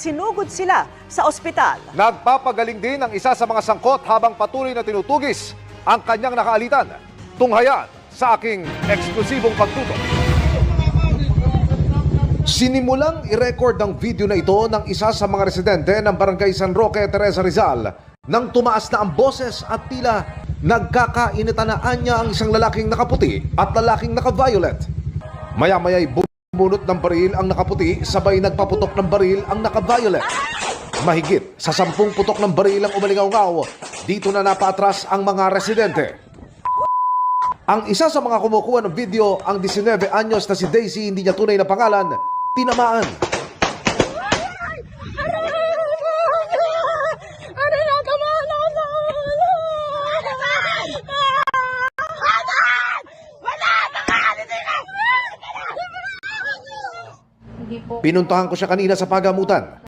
Sinugod sila sa ospital. Nagpapagaling din ang isa sa mga sangkot habang patuloy na tinutugis ang kanyang nakaalitan. Tunghayan sa aking eksklusibong pagtutok. Sinimulang i-record ang video na ito ng isa sa mga residente ng Barangay San Roque, Teresa Rizal nang tumaas na ang boses at tila nagkakainitanaan niya ang isang lalaking nakaputi at lalaking naka-violet. Maya-maya'y bumunot ng baril ang nakaputi, sabay nagpaputok ng baril ang naka-violet. Mahigit sa 10 putok ng baril ang umalingaw-ngaw, dito na napaatras ang mga residente. Ang isa sa mga kumukuha ng video, ang 19 anyos na si Daisy, hindi niya tunay na pangalan, tinamaan. Pinuntahan ko siya kanina sa pagamutan.